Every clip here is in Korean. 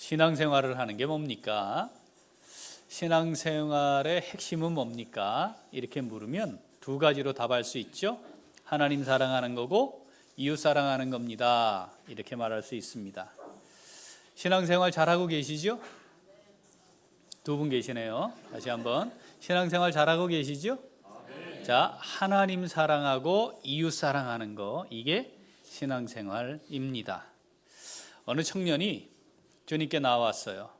신앙생활을 하는 게 뭡니까? 신앙생활의 핵심은 뭡니까? 이렇게 물으면 두 가지로 답할 수 있죠. 하나님 사랑하는 거고 이웃 사랑하는 겁니다. 이렇게 말할 수 있습니다. 신앙생활 잘하고 계시죠? 두 분 계시네요. 다시 한번, 신앙생활 잘하고 계시죠? 자, 하나님 사랑하고 이웃 사랑하는 거, 이게 신앙생활입니다. 어느 청년이 주님께 나왔어요.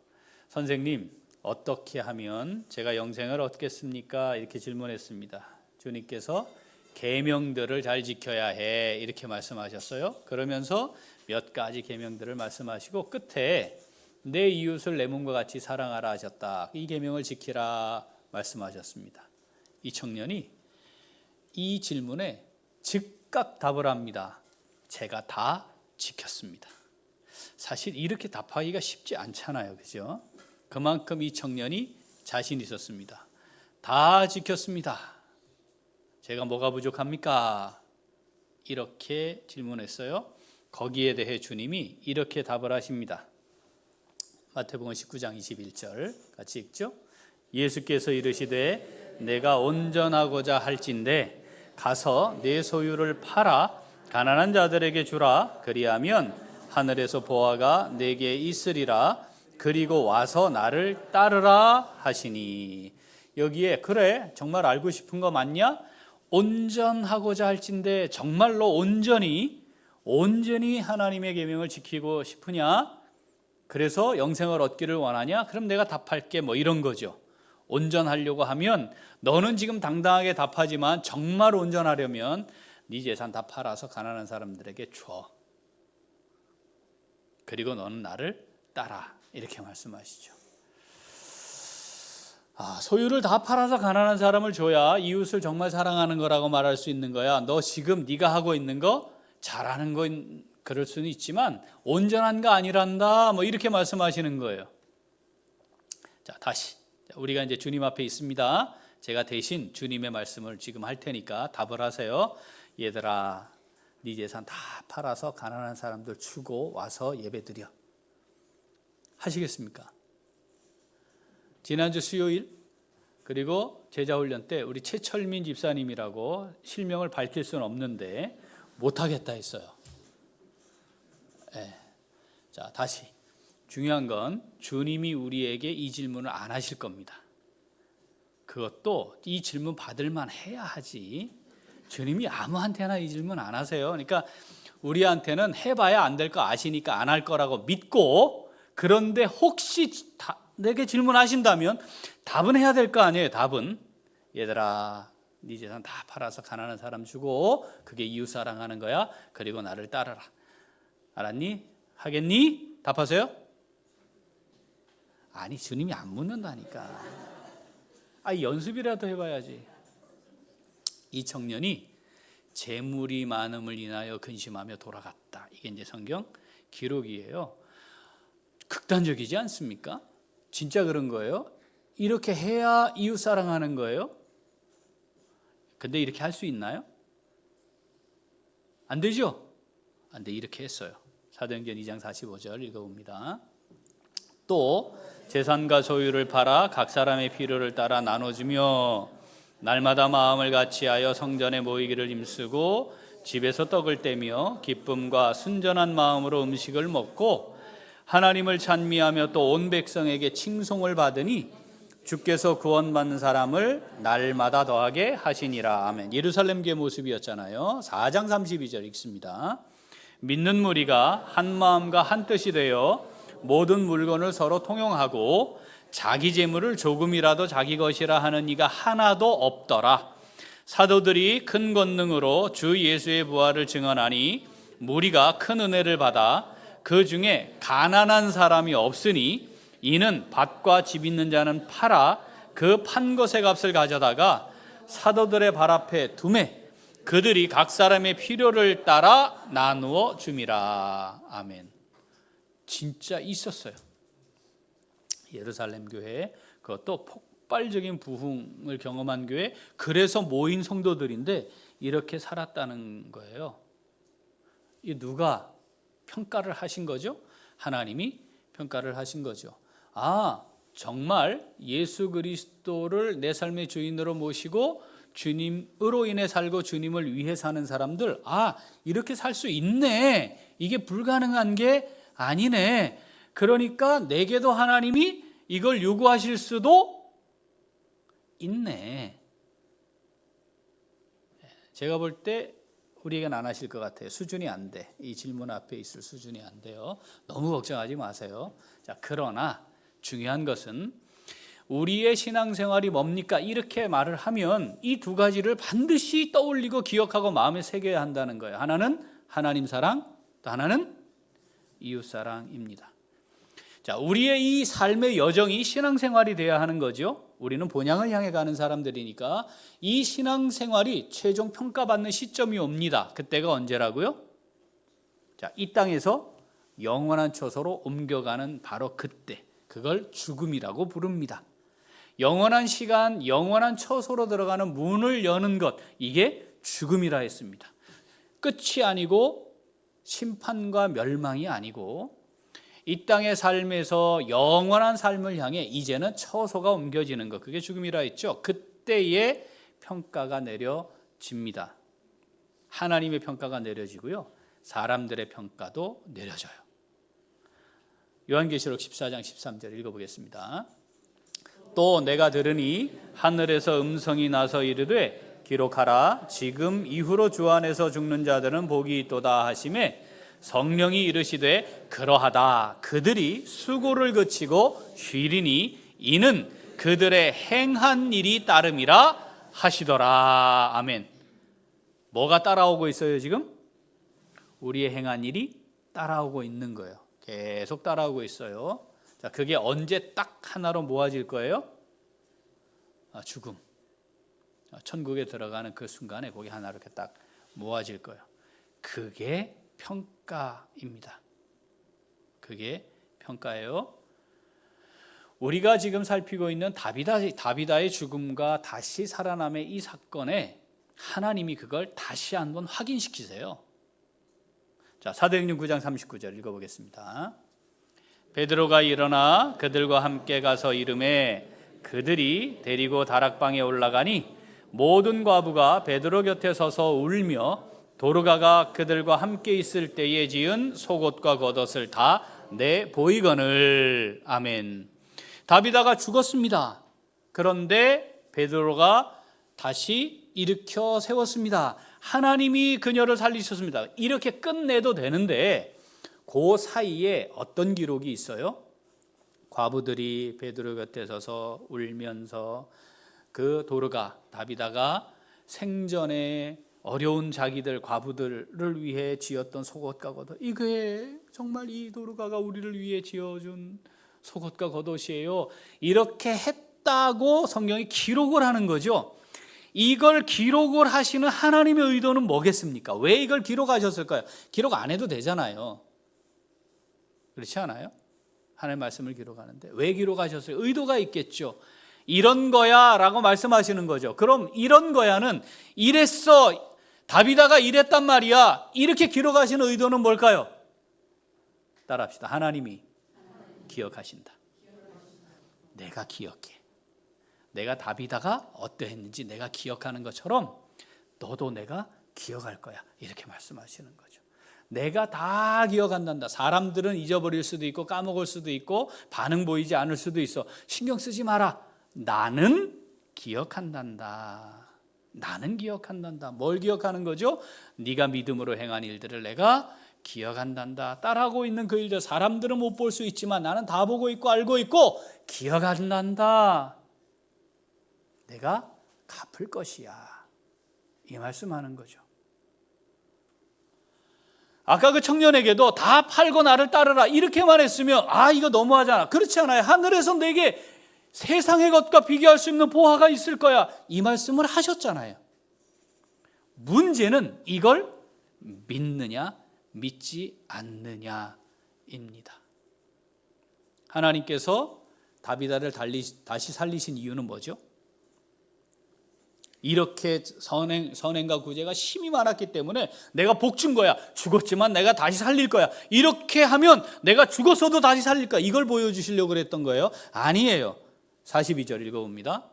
선생님, 어떻게 하면 제가 영생을 얻겠습니까? 이렇게 질문했습니다. 주님께서 계명들을 잘 지켜야 해, 이렇게 말씀하셨어요. 그러면서 몇 가지 계명들을 말씀하시고 끝에 내 이웃을 내 몸과 같이 사랑하라 하셨다. 이 계명을 지키라 말씀하셨습니다. 이 청년이 이 질문에 즉각 답을 합니다. 제가 다 지켰습니다. 사실 이렇게 답하기가 쉽지 않잖아요, 그죠? 그만큼 이 청년이 자신 있었습니다. 다 지켰습니다. 제가 뭐가 부족합니까? 이렇게 질문했어요. 거기에 대해 주님이 이렇게 답을 하십니다. 마태복음 19장 21절 같이 읽죠. 예수께서 이르시되 내가 온전하고자 할진대 가서 내 소유를 팔아 가난한 자들에게 주라. 그리하면 하늘에서 보화가 내게 있으리라. 그리고 와서 나를 따르라 하시니. 여기에 그래 정말 알고 싶은 거 맞냐? 온전하고자 할진대 정말로 온전히 하나님의 계명을 지키고 싶으냐? 그래서 영생을 얻기를 원하냐? 그럼 내가 답할게, 뭐 이런 거죠. 온전하려고 하면 너는 지금 당당하게 답하지만 정말 온전하려면 네 재산 다 팔아서 가난한 사람들에게 줘. 그리고 너는 나를 따라. 이렇게 말씀하시죠. 소유를 다 팔아서 가난한 사람을 줘야 이웃을 정말 사랑하는 거라고 말할 수 있는 거야. 너 지금 네가 하고 있는 거 잘하는 거 그럴 수는 있지만 온전한 거 아니란다. 뭐 이렇게 말씀하시는 거예요. 자, 다시 우리가 이제 주님 앞에 있습니다. 제가 대신 주님의 말씀을 지금 할 테니까 답을 하세요. 얘들아, 네 재산 다 팔아서 가난한 사람들 주고 와서 예배드려. 하시겠습니까? 지난주 수요일 그리고 제자훈련 때 우리 최철민 집사님이라고 실명을 밝힐 수는 없는데 못하겠다 했어요. 네. 자, 다시 중요한 건 주님이 우리에게 이 질문을 안 하실 겁니다. 그것도 이 질문 받을 만 해야 하지. 주님이 아무한테나 이 질문 안 하세요. 그러니까 우리한테는 해봐야 안 될 거 아시니까 안 할 거라고 믿고, 그런데 혹시 내게 질문하신다면 답은 해야 될 거 아니에요. 답은 얘들아, 네 재산 다 팔아서 가난한 사람 주고 그게 이웃 사랑하는 거야. 그리고 나를 따르라. 알았니? 하겠니? 답하세요. 아니, 주님이 안 묻는다니까. 연습이라도 해봐야지. 이 청년이 재물이 많음을 인하여 근심하며 돌아갔다. 이게 이제 성경 기록이에요. 극단적이지 않습니까? 진짜 그런 거예요. 이렇게 해야 이웃 사랑하는 거예요. 근데 이렇게 할 수 있나요? 안 되죠? 안 돼. 이렇게 했어요. 사도행전 2장 45절 읽어봅니다. 또 재산과 소유를 팔아 각 사람의 필요를 따라 나눠주며 날마다 마음을 같이하여 성전에 모이기를 힘쓰고 집에서 떡을 떼며 기쁨과 순전한 마음으로 음식을 먹고 하나님을 찬미하며 또 온 백성에게 칭송을 받으니 주께서 구원받는 사람을 날마다 더하게 하시니라. 아멘. 예루살렘 교회 모습이었잖아요. 4장 32절 읽습니다. 믿는 무리가 한 마음과 한 뜻이 되어 모든 물건을 서로 통용하고 자기 재물을 조금이라도 자기 것이라 하는 이가 하나도 없더라. 사도들이 큰 권능으로 주 예수의 부활을 증언하니 무리가 큰 은혜를 받아 그 중에 가난한 사람이 없으니 이는 밭과 집 있는 자는 팔아 그 판 것의 값을 가져다가 사도들의 발 앞에 두매 그들이 각 사람의 필요를 따라 나누어 줌이라. 아멘. 진짜 있었어요. 예루살렘 교회, 그것도 폭발적인 부흥을 경험한 교회, 그래서 모인 성도들인데 이렇게 살았다는 거예요. 이 누가 평가를 하신 거죠? 하나님이 평가를 하신 거죠. 아, 정말 예수 그리스도를 내 삶의 주인으로 모시고 주님으로 인해 살고 주님을 위해 사는 사람들, 아, 이렇게 살 수 있네. 이게 불가능한 게 아니네. 그러니까 내게도 하나님이 이걸 요구하실 수도 있네. 제가 볼 때 우리에겐 안 하실 것 같아요. 수준이 안 돼. 이 질문 앞에 있을 수준이 안 돼요. 너무 걱정하지 마세요. 자, 그러나 중요한 것은 우리의 신앙생활이 뭡니까? 이렇게 말을 하면 이 두 가지를 반드시 떠올리고 기억하고 마음에 새겨야 한다는 거예요. 하나는 하나님 사랑, 또 하나는 이웃 사랑입니다. 자, 우리의 이 삶의 여정이 신앙생활이 돼야 하는 거죠. 우리는 본향을 향해 가는 사람들이니까 이 신앙생활이 최종 평가받는 시점이 옵니다. 그때가 언제라고요? 자, 이 땅에서 영원한 처소로 옮겨가는 바로 그때, 그걸 죽음이라고 부릅니다. 영원한 시간, 영원한 처소로 들어가는 문을 여는 것, 이게 죽음이라 했습니다. 끝이 아니고 심판과 멸망이 아니고 이 땅의 삶에서 영원한 삶을 향해 이제는 처소가 옮겨지는 것, 그게 죽음이라 했죠. 그때의 평가가 내려집니다. 하나님의 평가가 내려지고요, 사람들의 평가도 내려져요. 요한계시록 14장 13절 읽어보겠습니다. 또 내가 들으니 하늘에서 음성이 나서 이르되 기록하라, 지금 이후로 주 안에서 죽는 자들은 복이 있도다 하시매 성령이 이르시되 그러하다, 그들이 수고를 그치고 쉬리니 이는 그들의 행한 일이 따름이라 하시더라. 아멘. 뭐가 따라오고 있어요 지금? 우리의 행한 일이 따라오고 있는 거예요. 계속 따라오고 있어요. 자, 그게 언제 딱 하나로 모아질 거예요? 죽음. 천국에 들어가는 그 순간에 거기 하나로 이렇게 딱 모아질 거예요. 그게 평가입니다. 그게 평가예요. 우리가 지금 살피고 있는 다비다의 죽음과 다시 살아남의 이 사건에 하나님이 그걸 다시 한번 확인시키세요. 자, 사도행전 9장 39절 읽어보겠습니다. 베드로가 일어나 그들과 함께 가서 이르매 그들이 데리고 다락방에 올라가니 모든 과부가 베드로 곁에 서서 울며 도르가가 그들과 함께 있을 때에 지은 속옷과 겉옷을 다 내 보이거늘. 아멘. 다비다가 죽었습니다. 그런데 베드로가 다시 일으켜 세웠습니다. 하나님이 그녀를 살리셨습니다. 이렇게 끝내도 되는데 그 사이에 어떤 기록이 있어요? 과부들이 베드로 곁에 서서 울면서 그 도르가, 다비다가 생전에 어려운 자기들 과부들을 위해 지었던 속옷과 겉옷, 이게 정말 이 도르가가 우리를 위해 지어준 속옷과 겉옷이에요. 이렇게 했다고 성경이 기록을 하는 거죠. 이걸 기록을 하시는 하나님의 의도는 뭐겠습니까? 왜 이걸 기록하셨을까요? 기록 안 해도 되잖아요. 그렇지 않아요? 하나님의 말씀을 기록하는데 왜 기록하셨어요? 의도가 있겠죠. 이런 거야 라고 말씀하시는 거죠. 그럼 이런 거야는 이랬어, 다비다가 이랬단 말이야, 이렇게 기록하시는 의도는 뭘까요? 따라합시다. 하나님이 기억하신다. 내가 기억해. 내가 다비다가 어떠했는지 내가 기억하는 것처럼 너도 내가 기억할 거야, 이렇게 말씀하시는 거죠. 내가 다 기억한단다. 사람들은 잊어버릴 수도 있고 까먹을 수도 있고 반응 보이지 않을 수도 있어. 신경 쓰지 마라. 나는 기억한단다. 나는 기억한단다. 뭘 기억하는 거죠? 네가 믿음으로 행한 일들을 내가 기억한단다. 따라하고 있는 그 일들, 사람들은 못 볼 수 있지만 나는 다 보고 있고 알고 있고 기억한단다. 내가 갚을 것이야. 이 말씀하는 거죠. 아까 그 청년에게도 다 팔고 나를 따르라 이렇게만 했으면 이거 너무하잖아. 그렇지 않아요. 하늘에서 내게 세상의 것과 비교할 수 없는 보화가 있을 거야, 이 말씀을 하셨잖아요. 문제는 이걸 믿느냐 믿지 않느냐입니다. 하나님께서 다비다를 다시 살리신 이유는 뭐죠? 이렇게 선행과 구제가 심히 많았기 때문에 내가 복 준 거야. 죽었지만 내가 다시 살릴 거야. 이렇게 하면 내가 죽었어도 다시 살릴 거야. 이걸 보여주시려고 그랬던 거예요. 아니에요. 42절 읽어봅니다.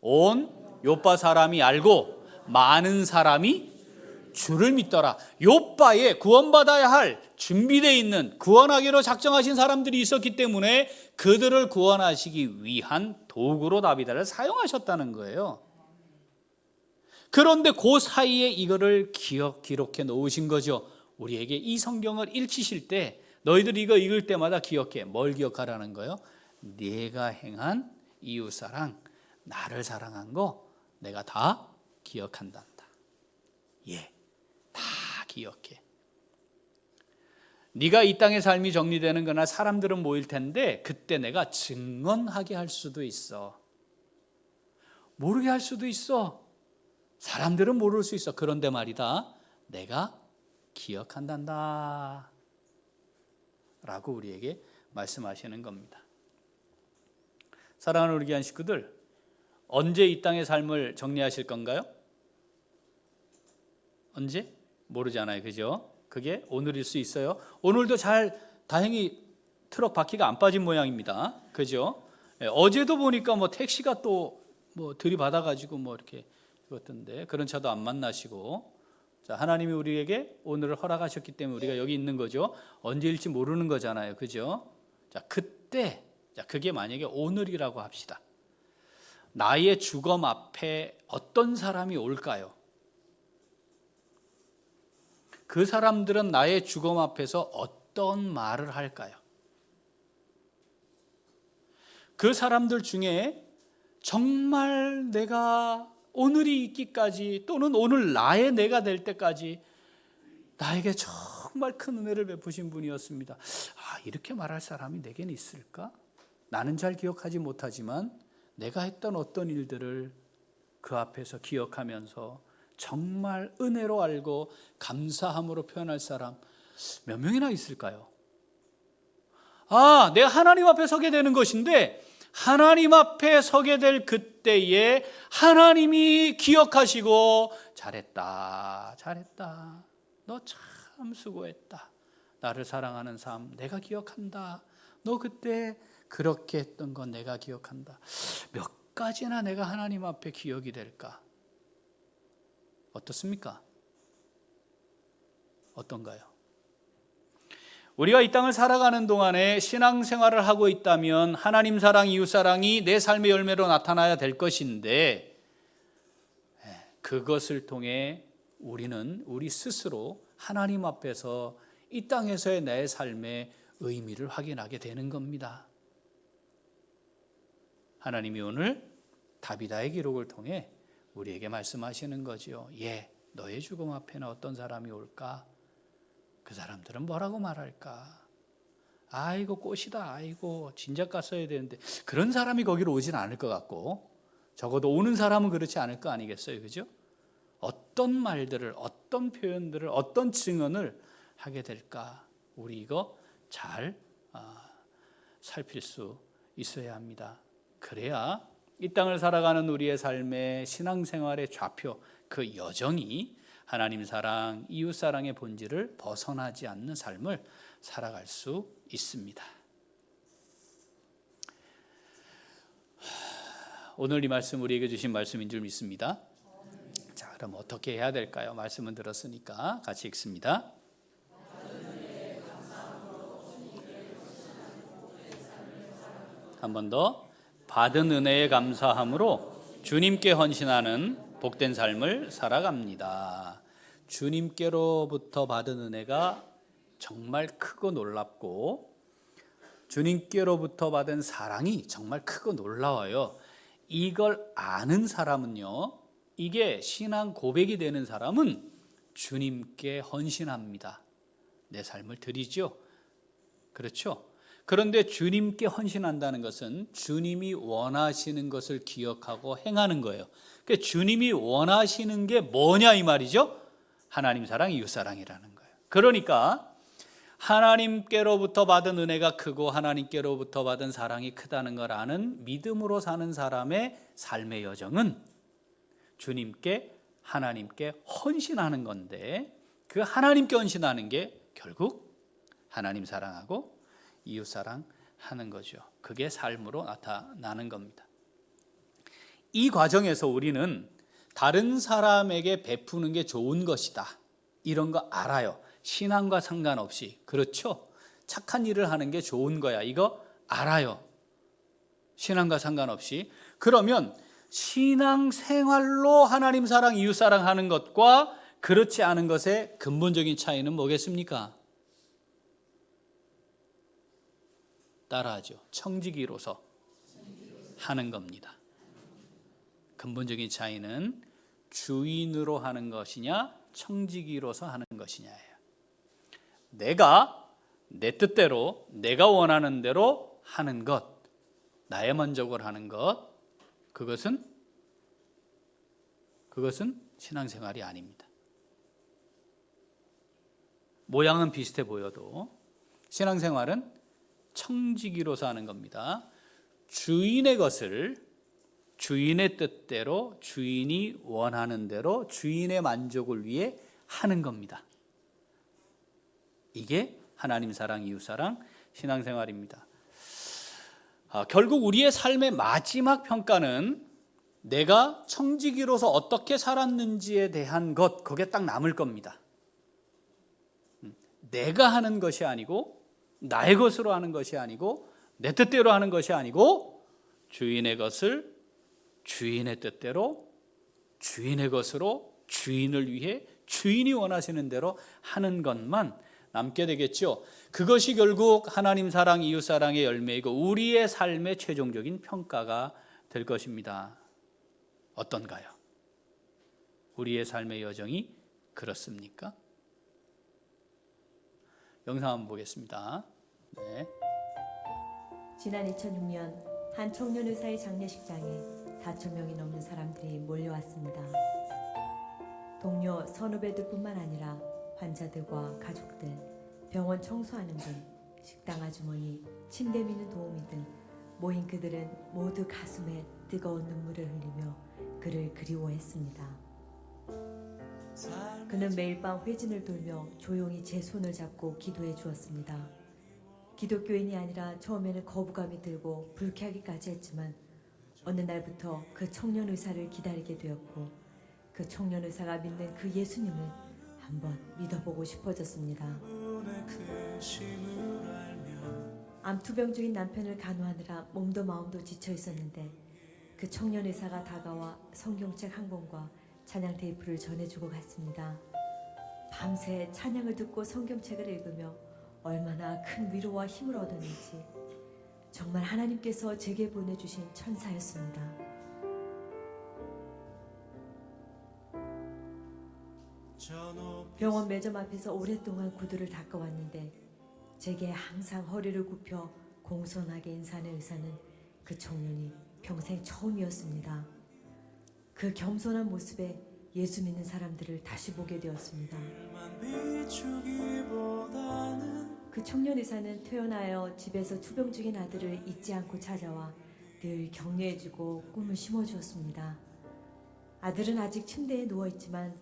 온 요빠 사람이 알고 많은 사람이 주를 믿더라. 요빠에 구원받아야 할 준비되어 있는, 구원하기로 작정하신 사람들이 있었기 때문에 그들을 구원하시기 위한 도구로 다비다를 사용하셨다는 거예요. 그런데 그 사이에 이거를 기록해 놓으신 거죠. 우리에게 이 성경을 읽히실 때 너희들 이거 읽을 때마다 기억해. 뭘 기억하라는 거예요? 내가 행한 이웃사랑, 나를 사랑한 거 내가 다 기억한단다. 예, 다 기억해. 네가 이 땅의 삶이 정리되는 거나 사람들은 모일 텐데 그때 내가 증언하게 할 수도 있어. 모르게 할 수도 있어. 사람들은 모를 수 있어. 그런데 말이다, 내가 기억한단다 라고 우리에게 말씀하시는 겁니다. 사랑하는 우리 귀한 식구들, 언제 이 땅의 삶을 정리하실 건가요? 언제? 모르잖아요. 그죠? 그게 오늘일 수 있어요. 오늘도 다행히 트럭 바퀴가 안 빠진 모양입니다. 그죠? 어제도 보니까 택시가 또 들이받아가지고 이렇게 그렇던데 그런 차도 안 만나시고, 자, 하나님이 우리에게 오늘을 허락하셨기 때문에 우리가 여기 있는 거죠. 언제일지 모르는 거잖아요. 그죠? 자, 그때, 그게 만약에 오늘이라고 합시다. 나의 죽음 앞에 어떤 사람이 올까요? 그 사람들은 나의 죽음 앞에서 어떤 말을 할까요? 그 사람들 중에 정말 내가 오늘이 있기까지, 또는 오늘 나의 내가 될 때까지 나에게 정말 큰 은혜를 베푸신 분이었습니다. 이렇게 말할 사람이 내게는 있을까? 나는 잘 기억하지 못하지만 내가 했던 어떤 일들을 그 앞에서 기억하면서 정말 은혜로 알고 감사함으로 표현할 사람 몇 명이나 있을까요? 내가 하나님 앞에 서게 되는 것인데, 하나님 앞에 서게 될 그때에 하나님이 기억하시고 잘했다, 너 참 수고했다, 나를 사랑하는 삶 내가 기억한다, 너 그때 그렇게 했던 건 내가 기억한다. 몇 가지나 내가 하나님 앞에 기억이 될까? 어떻습니까? 어떤가요? 우리가 이 땅을 살아가는 동안에 신앙생활을 하고 있다면 하나님 사랑, 이웃 사랑이 내 삶의 열매로 나타나야 될 것인데, 그것을 통해 우리는 우리 스스로 하나님 앞에서 이 땅에서의 내 삶의 의미를 확인하게 되는 겁니다. 하나님이 오늘 다비다의 기록을 통해 우리에게 말씀하시는 거지요. 너의 죽음 앞에는 어떤 사람이 올까? 그 사람들은 뭐라고 말할까? 아이고 꽃이다, 아이고 진작 갔어야 되는데. 그런 사람이 거기로 오진 않을 것 같고, 적어도 오는 사람은 그렇지 않을 거 아니겠어요? 그죠? 어떤 말들을, 어떤 표현들을, 어떤 증언을 하게 될까? 우리 이거 잘 살필 수 있어야 합니다. 그래야 이 땅을 살아가는 우리의 삶의 신앙생활의 좌표, 그 여정이 하나님 사랑, 이웃 사랑의 본질을 벗어나지 않는 삶을 살아갈 수 있습니다. 오늘 이 말씀 우리에게 주신 말씀인 줄 믿습니다. 자, 그럼 어떻게 해야 될까요? 말씀은 들었으니까 같이 읽습니다. 한 번 더. 받은 은혜에 감사함으로 주님께 헌신하는 복된 삶을 살아갑니다. 주님께로부터 받은 은혜가 정말 크고 놀랍고, 주님께로부터 받은 사랑이 정말 크고 놀라워요. 이걸 아는 사람은요, 이게 신앙 고백이 되는 사람은 주님께 헌신합니다. 내 삶을 드리죠. 그렇죠? 그런데 주님께 헌신한다는 것은 주님이 원하시는 것을 기억하고 행하는 거예요. 그러니까 주님이 원하시는 게 뭐냐 이 말이죠? 하나님 사랑, 이웃 사랑이라는 거예요. 그러니까 하나님께로부터 받은 은혜가 크고 하나님께로부터 받은 사랑이 크다는 걸 아는 믿음으로 사는 사람의 삶의 여정은 주님께 하나님께 헌신하는 건데 그 하나님께 헌신하는 게 결국 하나님 사랑하고 이웃 사랑하는 거죠. 그게 삶으로 나타나는 겁니다. 이 과정에서 우리는 다른 사람에게 베푸는 게 좋은 것이다, 이런 거 알아요. 신앙과 상관없이. 그렇죠? 착한 일을 하는 게 좋은 거야, 이거 알아요. 신앙과 상관없이. 그러면 신앙생활로 하나님 사랑, 이웃 사랑하는 것과 그렇지 않은 것의 근본적인 차이는 뭐겠습니까? 따라하죠. 청지기로서 하는 겁니다. 근본적인 차이는 주인으로 하는 것이냐 청지기로서 하는 것이냐예요. 내가 내 뜻대로 내가 원하는 대로 하는 것, 나의 만족을 하는 것, 그것은 신앙생활이 아닙니다. 모양은 비슷해 보여도 신앙생활은 청지기로서 하는 겁니다. 주인의 것을 주인의 뜻대로, 주인이 원하는 대로, 주인의 만족을 위해 하는 겁니다. 이게 하나님 사랑, 이웃 사랑, 신앙생활입니다. 결국 우리의 삶의 마지막 평가는 내가 청지기로서 어떻게 살았는지에 대한 것, 그게 딱 남을 겁니다. 내가 하는 것이 아니고, 나의 것으로 하는 것이 아니고, 내 뜻대로 하는 것이 아니고, 주인의 것을 주인의 뜻대로, 주인의 것으로, 주인을 위해 주인이 원하시는 대로 하는 것만 남게 되겠죠. 그것이 결국 하나님 사랑, 이웃 사랑의 열매이고 우리의 삶의 최종적인 평가가 될 것입니다. 어떤가요? 우리의 삶의 여정이 그렇습니까? 영상 한번 보겠습니다. 네. 지난 2006년 한 청년 의사의 장례식장에 4,000명이 넘는 사람들이 몰려왔습니다. 동료 선후배들뿐만 아니라 환자들과 가족들, 병원 청소하는 분, 식당 아주머니, 침대 미는 도우미 등 모인 그들은 모두 가슴에 뜨거운 눈물을 흘리며 그를 그리워했습니다. 그는 매일 밤 회진을 돌며 조용히 제 손을 잡고 기도해 주었습니다. 기독교인이 아니라 처음에는 거부감이 들고 불쾌하기까지 했지만 어느 날부터 그 청년 의사를 기다리게 되었고 그 청년 의사가 믿는 그 예수님을 한번 믿어보고 싶어졌습니다. 암투병 중인 남편을 간호하느라 몸도 마음도 지쳐 있었는데 그 청년 의사가 다가와 성경책 한 권과 찬양 테이프를 전해주고 갔습니다. 밤새 찬양을 듣고 성경책을 읽으며 얼마나 큰 위로와 힘을 얻었는지 정말 하나님께서 제게 보내주신 천사였습니다. 병원 매점 앞에서 오랫동안 구두를 닦아왔는데 제게 항상 허리를 굽혀 공손하게 인사하는 의사는 그 청년이 평생 처음이었습니다. 그 겸손한 모습에 예수 믿는 사람들을 다시 보게 되었습니다. 그 청년 의사는 퇴원하여 집에서 투병 중인 아들을 잊지 않고 찾아와 늘 격려해주고 꿈을 심어주었습니다. 아들은 아직 침대에 누워있지만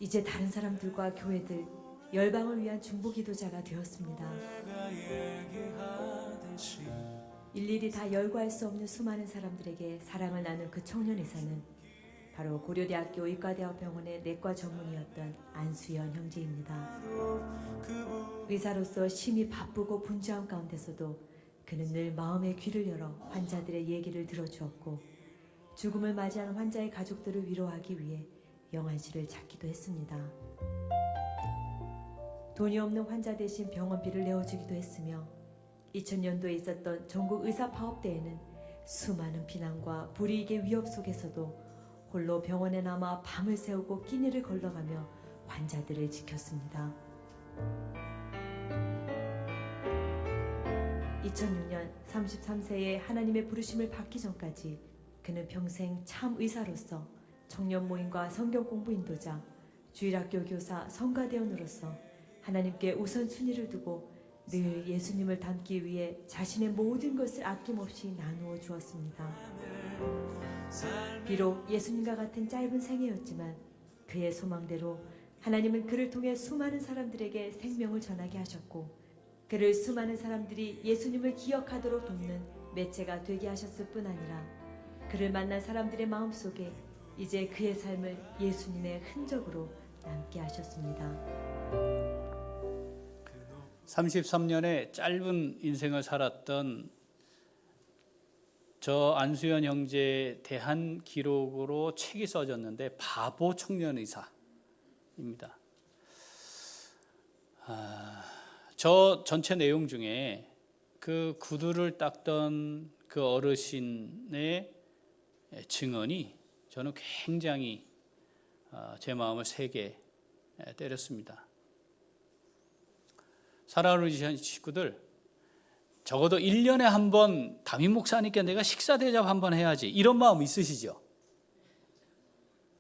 이제 다른 사람들과 교회들, 열방을 위한 중보기도자가 되었습니다. 일일이 다 열거할 수 없는 수많은 사람들에게 사랑을 나눈 그 청년 의사는 바로 고려대학교 의과대학병원의 내과 전문의였던 안수연 형제입니다. 의사로서 심히 바쁘고 분주한 가운데서도 그는 늘 마음의 귀를 열어 환자들의 얘기를 들어주었고 죽음을 맞이하는 환자의 가족들을 위로하기 위해 영안실을 찾기도 했습니다. 돈이 없는 환자 대신 병원비를 내어주기도 했으며 2000년도에 있었던 전국 의사파업대회는 수많은 비난과 불이익의 위협 속에서도 홀로 병원에 남아 밤을 새우고 끼니를 걸러가며 환자들을 지켰습니다. 2006년 33세에 하나님의 부르심을 받기 전까지 그는 평생 참 의사로서 청년 모임과 성경 공부 인도자, 주일학교 교사, 성가대원으로서 하나님께 우선순위를 두고 늘 예수님을 닮기 위해 자신의 모든 것을 아낌없이 나누어 주었습니다. 비록 예수님과 같은 짧은 생애였지만 그의 소망대로 하나님은 그를 통해 수많은 사람들에게 생명을 전하게 하셨고 그를 수많은 사람들이 예수님을 기억하도록 돕는 매체가 되게 하셨을 뿐 아니라 그를 만난 사람들의 마음속에 이제 그의 삶을 예수님의 흔적으로 남게 하셨습니다. 33년의 짧은 인생을 살았던 저 안수현 형제에 대한 기록으로 책이 써졌는데 바보 청년 의사입니다. 저 전체 내용 중에 그 구두를 닦던 그 어르신의 증언이 저는 굉장히 제 마음을 세게 때렸습니다. 사랑하는 식구들, 적어도 1년에 한 번 담임 목사님께 내가 식사 대접 한번 해야지 이런 마음 있으시죠?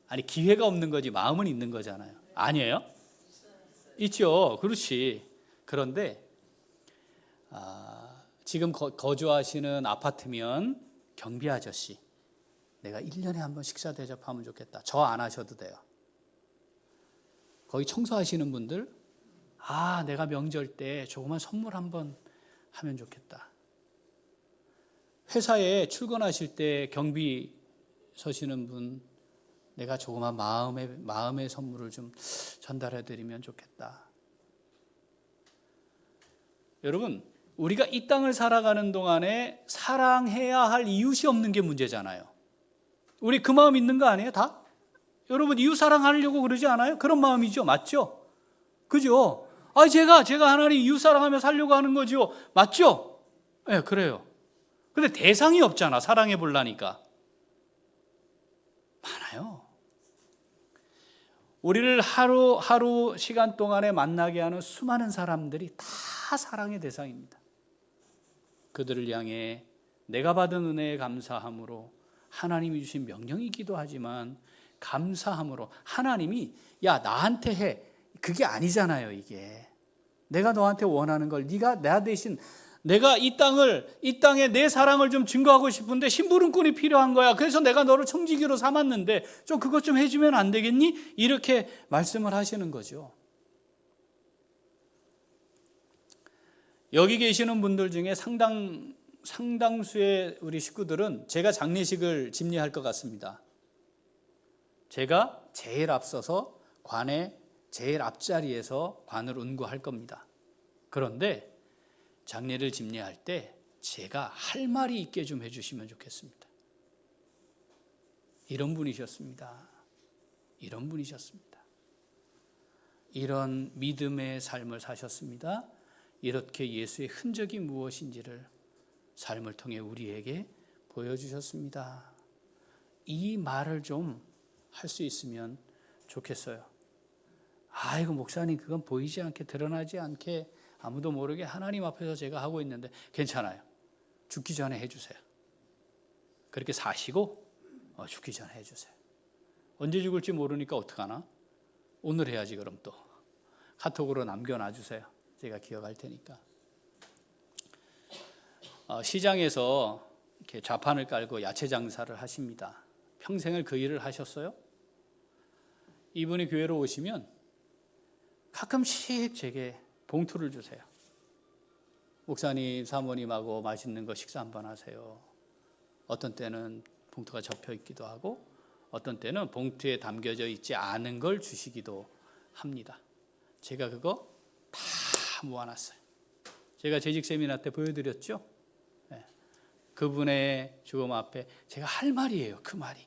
아니 기회가 없는 거지 마음은 있는 거잖아요. 아니에요? 있죠. 그렇지. 그런데 지금 거주하시는 아파트면 경비 아저씨 내가 1년에 한 번 식사 대접하면 좋겠다. 저 안 하셔도 돼요. 거기 청소하시는 분들 내가 명절 때 조그만 선물 한번 하면 좋겠다. 회사에 출근하실 때 경비 서시는 분 내가 조그만 마음의 선물을 좀 전달해 드리면 좋겠다. 여러분, 우리가 이 땅을 살아가는 동안에 사랑해야 할 이웃이 없는 게 문제잖아요. 우리 그 마음 있는 거 아니에요? 다? 여러분 이웃 사랑하려고 그러지 않아요? 그런 마음이죠. 맞죠? 그죠? 제가 하나님 이웃 사랑하며 살려고 하는 거죠. 맞죠? 네, 그래요. 근데 대상이 없잖아. 사랑해 보려니까. 많아요. 우리를 하루 시간 동안에 만나게 하는 수많은 사람들이 다 사랑의 대상입니다. 그들을 향해 내가 받은 은혜에 감사함으로 하나님이 주신 명령이기도 하지만 감사함으로 하나님이 나한테 해. 그게 아니잖아요. 이게 내가 너한테 원하는 걸 네가 나 대신 내가 이 땅에 내 사랑을 좀 증거하고 싶은데 심부름꾼이 필요한 거야. 그래서 내가 너를 청지기로 삼았는데 좀 그것 좀 해주면 안 되겠니? 이렇게 말씀을 하시는 거죠. 여기 계시는 분들 중에 상당수의 우리 식구들은 제가 장례식을 집례할 것 같습니다. 제가 제일 앞서서 관의 제일 앞자리에서 관을 운구할 겁니다. 그런데 장례를 집례할 때 제가 할 말이 있게 좀 해주시면 좋겠습니다. 이런 분이셨습니다. 이런 믿음의 삶을 사셨습니다. 이렇게 예수의 흔적이 무엇인지를 삶을 통해 우리에게 보여주셨습니다. 이 말을 좀 할 수 있으면 좋겠어요. 이거 목사님 그건 보이지 않게 드러나지 않게 아무도 모르게 하나님 앞에서 제가 하고 있는데 괜찮아요. 죽기 전에 해주세요. 그렇게 사시고 죽기 전에 해주세요. 언제 죽을지 모르니까 어떡하나? 오늘 해야지. 그럼 또 카톡으로 남겨놔주세요. 제가 기억할 테니까. 시장에서 이렇게 좌판을 깔고 야채 장사를 하십니다. 평생을 그 일을 하셨어요? 이분이 교회로 오시면 가끔씩 제게 봉투를 주세요. 목사님, 사모님하고 맛있는 거 식사 한번 하세요. 어떤 때는 봉투가 접혀 있기도 하고 어떤 때는 봉투에 담겨져 있지 않은 걸 주시기도 합니다. 제가 그거 다 모아놨어요. 제가 재직 세미나 때 보여드렸죠. 네. 그분의 죽음 앞에 제가 할 말이에요. 그 말이.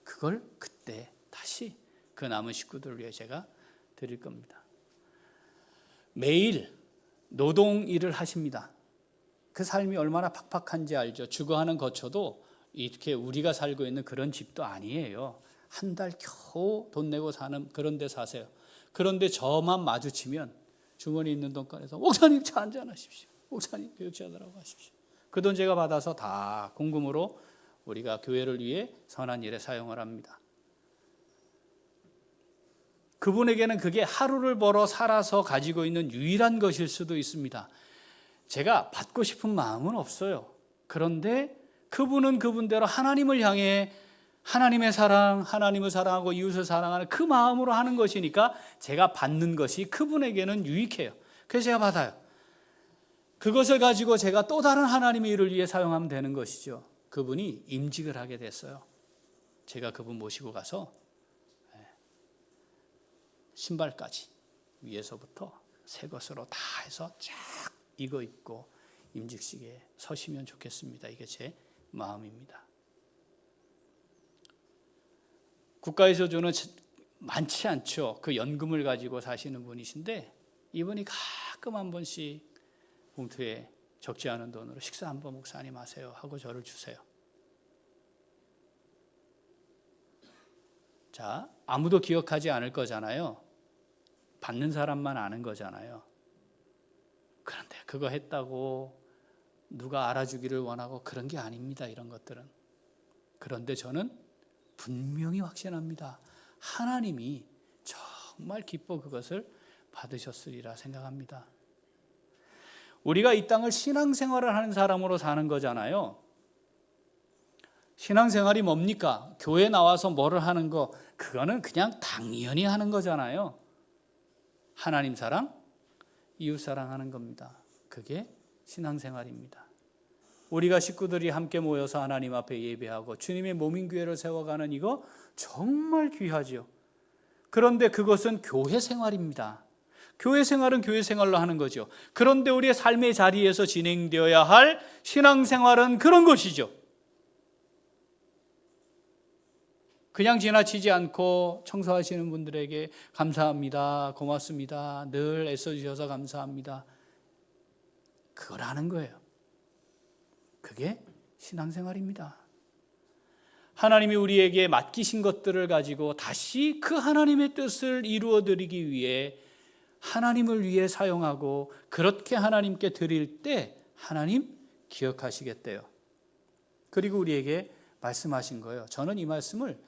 그걸 그때 다시 그 남은 식구들을 위해 제가 드릴 겁니다. 매일 노동 일을 하십니다. 그 삶이 얼마나 팍팍한지 알죠. 주거하는 거처도 이렇게 우리가 살고 있는 그런 집도 아니에요. 한 달 겨우 돈 내고 사는 그런 데 사세요. 그런데 저만 마주치면 주머니 있는 돈 꺼내서 목사님 차 한잔 하십시오. 목사님 교육자들하고 하십시오. 그 돈 제가 받아서 다 공금으로 우리가 교회를 위해 선한 일에 사용을 합니다. 그분에게는 그게 하루를 벌어 살아서 가지고 있는 유일한 것일 수도 있습니다. 제가 받고 싶은 마음은 없어요. 그런데 그분은 그분대로 하나님을 향해 하나님의 사랑, 하나님을 사랑하고 이웃을 사랑하는 그 마음으로 하는 것이니까 제가 받는 것이 그분에게는 유익해요. 그래서 제가 받아요. 그것을 가지고 제가 또 다른 하나님의 일을 위해 사용하면 되는 것이죠. 그분이 임직을 하게 됐어요. 제가 그분 모시고 가서 신발까지 위에서부터 새 것으로 다 해서 쫙 이거 입고 임직식에 서시면 좋겠습니다. 이게 제 마음입니다. 국가에서 주는 많지 않죠. 그 연금을 가지고 사시는 분이신데 이분이 가끔 한 번씩 봉투에 적지 않은 돈으로 식사 한번 목사님 하세요 하고 저를 주세요. 자, 아무도 기억하지 않을 거잖아요. 받는 사람만 아는 거잖아요. 그런데 그거 했다고 누가 알아주기를 원하고 그런 게 아닙니다. 이런 것들은. 그런데 저는 분명히 확신합니다. 하나님이 정말 기뻐 그것을 받으셨으리라 생각합니다. 우리가 이 땅을 신앙생활을 하는 사람으로 사는 거잖아요. 신앙생활이 뭡니까? 교회 나와서 뭐를 하는 거, 그거는 그냥 당연히 하는 거잖아요. 하나님 사랑, 이웃 사랑하는 겁니다. 그게 신앙생활입니다. 우리가 식구들이 함께 모여서 하나님 앞에 예배하고 주님의 몸인 교회를 세워가는 이거 정말 귀하죠. 그런데 그것은 교회 생활입니다. 교회 생활은 교회 생활로 하는 거죠. 그런데 우리의 삶의 자리에서 진행되어야 할 신앙생활은 그런 것이죠. 그냥 지나치지 않고 청소하시는 분들에게 감사합니다, 고맙습니다, 늘 애써주셔서 감사합니다. 그걸 하는 거예요. 그게 신앙생활입니다. 하나님이 우리에게 맡기신 것들을 가지고 다시 그 하나님의 뜻을 이루어드리기 위해 하나님을 위해 사용하고 그렇게 하나님께 드릴 때 하나님 기억하시겠대요. 그리고 우리에게 말씀하신 거예요. 저는 이 말씀을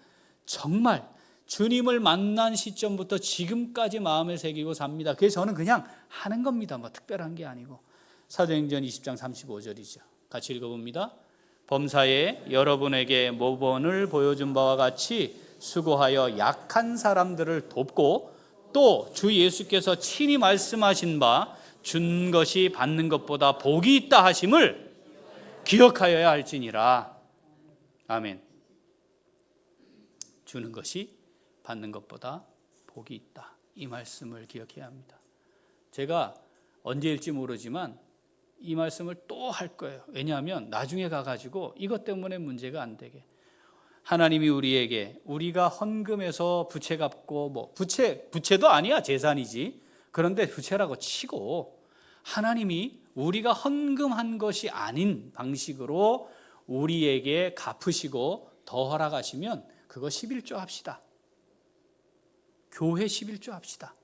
정말 주님을 만난 시점부터 지금까지 마음에 새기고 삽니다. 그게 저는 그냥 하는 겁니다. 뭐 특별한 게 아니고. 사도행전 20장 35절이죠. 같이 읽어봅니다. 범사에 여러분에게 모범을 보여준 바와 같이 수고하여 약한 사람들을 돕고 또 주 예수께서 친히 말씀하신 바 준 것이 받는 것보다 복이 있다 하심을 기억하여야 할지니라. 아멘. 주는 것이 받는 것보다 복이 있다. 이 말씀을 기억해야 합니다. 제가 언제일지 모르지만 이 말씀을 또 할 거예요. 왜냐하면 나중에 가가지고 이것 때문에 문제가 안 되게. 하나님이 우리에게 우리가 헌금해서 부채 갚고 뭐 부채도 아니야, 재산이지. 그런데 부채라고 치고 하나님이 우리가 헌금한 것이 아닌 방식으로 우리에게 갚으시고 더 허락하시면 그거 11조 합시다. 교회 11조 합시다.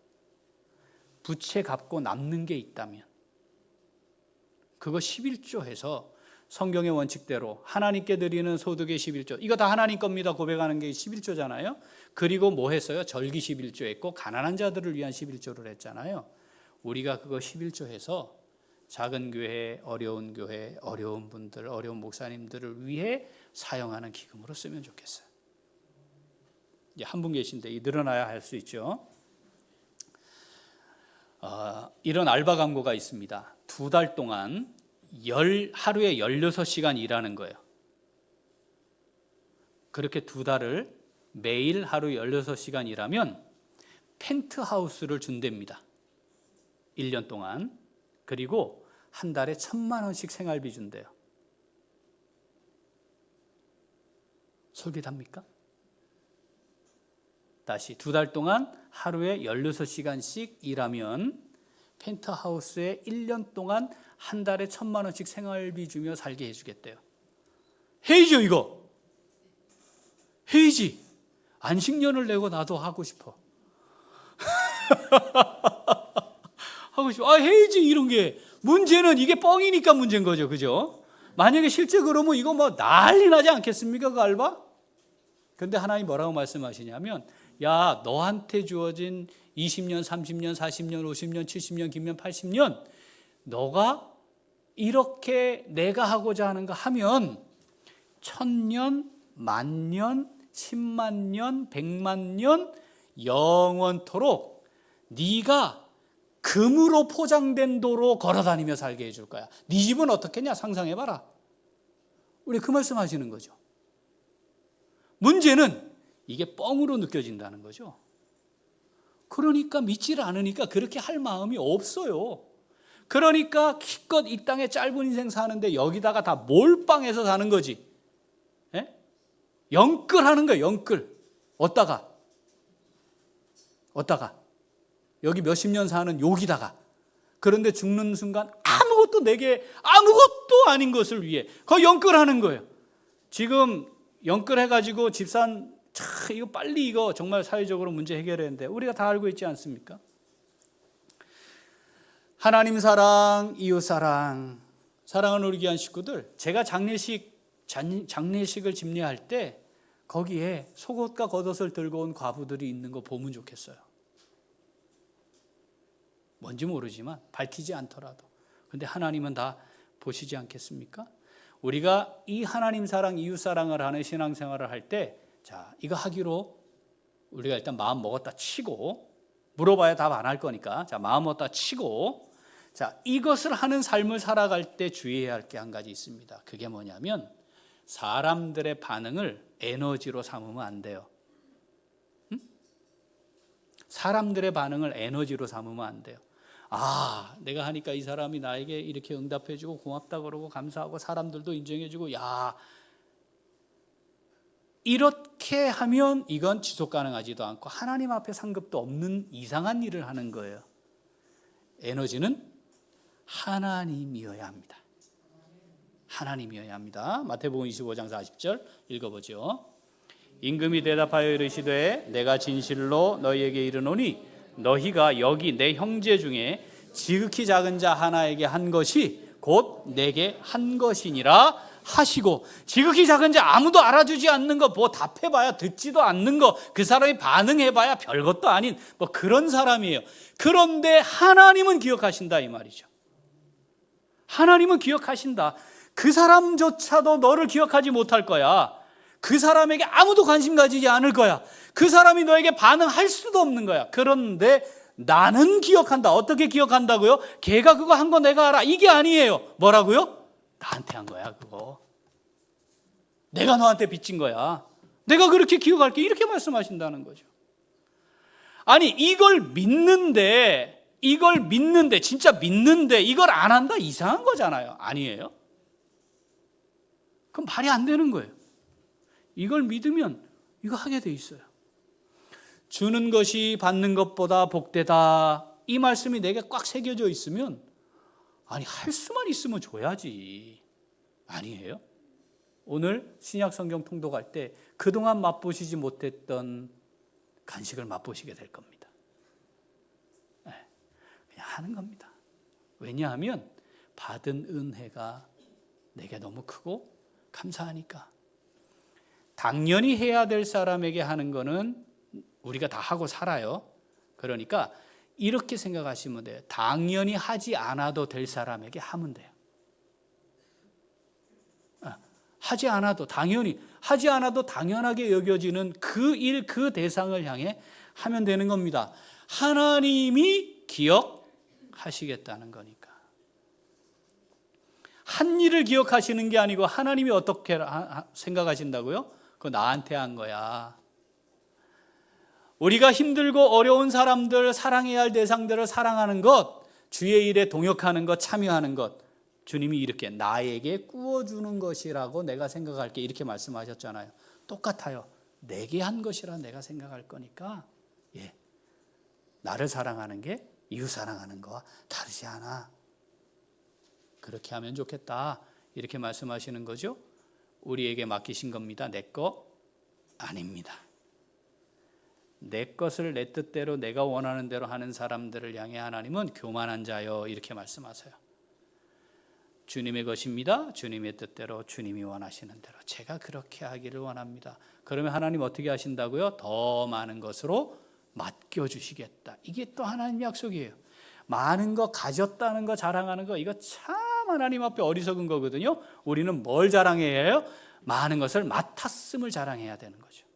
부채 갚고 남는 게 있다면 그거 11조 해서 성경의 원칙대로 하나님께 드리는 소득의 11조, 이거 다 하나님 겁니다 고백하는 게 11조잖아요. 그리고 뭐 했어요? 절기 11조 했고 가난한 자들을 위한 11조를 했잖아요. 우리가 그거 11조 해서 작은 교회, 어려운 분들, 어려운 목사님들을 위해 사용하는 기금으로 쓰면 좋겠어요. 이제 한 분 계신데 이 늘어나야 할 수 있죠. 이런 알바 광고가 있습니다. 2달 동안 하루에 16시간 일하는 거예요. 그렇게 2달을 매일 하루 16시간 일하면 펜트하우스를 준답니다. 1년 동안. 그리고 한 달에 1,000만 원씩 생활비 준대요. 솔깃합니까? 다시 2달 동안 하루에 16시간씩 일하면 펜트하우스에 1년 동안 한 달에 1,000만 원씩 생활비 주며 살게 해주겠대요. 헤이죠 이거. 헤이지. 안식년을 내고 나도 하고 싶어. 하고 싶어. 헤이지 이런 게. 문제는 이게 뻥이니까 문제인 거죠. 그죠? 만약에 실제 그러면 이거 뭐 난리 나지 않겠습니까? 그 알바? 그런데 하나님 뭐라고 말씀하시냐면 야, 너한테 주어진 20년, 30년, 40년, 50년, 70년, 길면 80년 너가 이렇게 내가 하고자 하는 거 하면 1,000년, 10,000년, 10만 년, 100만 년 영원토록 네가 금으로 포장된 도로 걸어다니며 살게 해줄 거야. 네 집은 어떻겠냐 상상해봐라. 우리 그 말씀 하시는 거죠. 문제는 이게 뻥으로 느껴진다는 거죠. 그러니까 믿지를 않으니까 그렇게 할 마음이 없어요. 그러니까 기껏 이 땅에 짧은 인생 사는데 여기다가 다 몰빵해서 사는 거지. 예? 영끌하는 거예요. 영끌. 어디다가 여기 몇십 년 사는 여기다가. 그런데 죽는 순간 아무것도 내게 아무것도 아닌 것을 위해 그 영끌하는 거예요. 지금 영끌해가지고 집산 이거 빨리 이거 정말 사회적으로 문제 해결해야 되는데 우리가 다 알고 있지 않습니까? 하나님 사랑, 이웃 사랑. 사랑하는 우리 귀한 식구들, 제가 장례식을 집례할 때 거기에 속옷과 겉옷을 들고 온 과부들이 있는 거 보면 좋겠어요. 뭔지 모르지만 밝히지 않더라도. 근데 하나님은 다 보시지 않겠습니까? 우리가 이 하나님 사랑, 이웃 사랑을 하는 신앙생활을 할 때, 자, 이거 하기로 우리가 일단 마음 먹었다 치고, 물어봐야 답 안 할 거니까, 자, 마음 먹었다 치고, 자, 이것을 하는 삶을 살아갈 때 주의해야 할 게 한 가지 있습니다. 그게 뭐냐면 사람들의 반응을 에너지로 삼으면 안 돼요. 사람들의 반응을 에너지로 삼으면 안 돼요. 아, 내가 하니까 이 사람이 나에게 이렇게 응답해주고 고맙다 그러고 감사하고 사람들도 인정해주고, 야, 이렇게 하면 이건 지속 가능하지도 않고 하나님 앞에 상급도 없는 이상한 일을 하는 거예요. 에너지는 하나님이어야 합니다. 하나님이어야 합니다. 마태복음 25장 40절 읽어보죠. 임금이 대답하여 이르시되 내가 진실로 너희에게 이르노니 너희가 여기 내 형제 중에 지극히 작은 자 하나에게 한 것이 곧 내게 한 것이니라 하시고, 지극히 작은 자 아무도 알아주지 않는 거 뭐 답해봐야 듣지도 않는 거, 그 사람이 반응해봐야 별것도 아닌 뭐 그런 사람이에요. 그런데 하나님은 기억하신다 이 말이죠. 하나님은 기억하신다. 그 사람조차도 너를 기억하지 못할 거야. 그 사람에게 아무도 관심 가지지 않을 거야. 그 사람이 너에게 반응할 수도 없는 거야. 그런데 나는 기억한다. 어떻게 기억한다고요? 걔가 그거 한 거 내가 알아. 이게 아니에요. 뭐라고요? 나한테 한 거야 그거. 내가 너한테 빚진 거야. 내가 그렇게 기억할게. 이렇게 말씀하신다는 거죠. 아니 이걸 믿는데 진짜 믿는데 이걸 안 한다? 이상한 거잖아요. 아니에요? 그럼 말이 안 되는 거예요. 이걸 믿으면 이거 하게 돼 있어요. 주는 것이 받는 것보다 복되다. 이 말씀이 내게 꽉 새겨져 있으면, 아니 할 수만 있으면 줘야지. 아니에요? 오늘 신약 성경 통독할 때 그동안 맛보시지 못했던 간식을 맛보시게 될 겁니다. 네, 그냥 하는 겁니다. 왜냐하면 받은 은혜가 내게 너무 크고 감사하니까. 당연히 해야 될 사람에게 하는 거는 우리가 다 하고 살아요. 그러니까 이렇게 생각하시면 돼요. 당연히 하지 않아도 될 사람에게 하면 돼요. 하지 않아도 당연하게 여겨지는 그 일, 그 대상을 향해 하면 되는 겁니다. 하나님이 기억하시겠다는 거니까. 한 일을 기억하시는 게 아니고 하나님이 어떻게 생각하신다고요? 그거 나한테 한 거야. 우리가 힘들고 어려운 사람들, 사랑해야 할 대상들을 사랑하는 것, 주의 일에 동역하는 것, 참여하는 것, 주님이 이렇게 나에게 구워주는 것이라고 내가 생각할게 이렇게 말씀하셨잖아요. 똑같아요. 내게 한 것이라 내가 생각할 거니까, 예, 나를 사랑하는 게 이웃 사랑하는 거와 다르지 않아. 그렇게 하면 좋겠다 이렇게 말씀하시는 거죠. 우리에게 맡기신 겁니다. 내 거 아닙니다. 내 것을 내 뜻대로 내가 원하는 대로 하는 사람들을 향해 하나님은 교만한 자요 이렇게 말씀하세요. 주님의 것입니다. 주님의 뜻대로 주님이 원하시는 대로 제가 그렇게 하기를 원합니다. 그러면 하나님 어떻게 하신다고요? 더 많은 것으로 맡겨주시겠다. 이게 또 하나님 약속이에요. 많은 거 가졌다는 거 자랑하는 거 이거 참 하나님 앞에 어리석은 거거든요. 우리는 뭘 자랑해야 해요? 많은 것을 맡았음을 자랑해야 되는 거죠.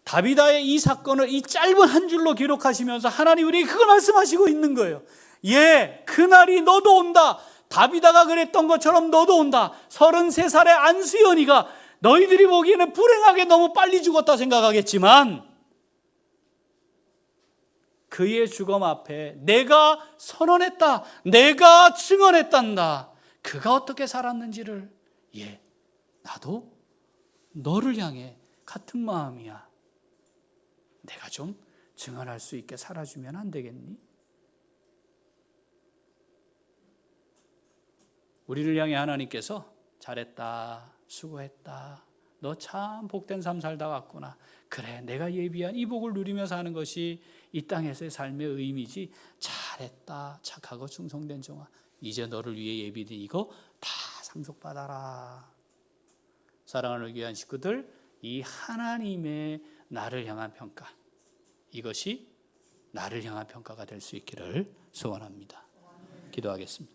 다비다의 이 사건을 이 짧은 한 줄로 기록하시면서 하나님 우리에게 그걸 말씀하시고 있는 거예요. 예, 그날이 너도 온다. 다비다가 그랬던 것처럼 너도 온다. 33살의 안수연이가 너희들이 보기에는 불행하게 너무 빨리 죽었다 생각하겠지만 그의 죽음 앞에 내가 선언했다. 내가 증언했단다. 그가 어떻게 살았는지를 나도 너를 향해 같은 마음이야. 내가 좀 증언할 수 있게 살아주면 안 되겠니? 우리를 향해 하나님께서 잘했다, 수고했다, 너 참 복된 삶 살다 왔구나. 그래, 내가 예비한 이 복을 누리며 사는 것이 이 땅에서의 삶의 의미지. 잘했다, 착하고 충성된 종아. 이제 너를 위해 예비된 이거 다 상속받아라. 사랑하는 귀한 식구들, 이 하나님의 나를 향한 평가, 이것이 나를 향한 평가가 될 수 있기를 소원합니다. 기도하겠습니다.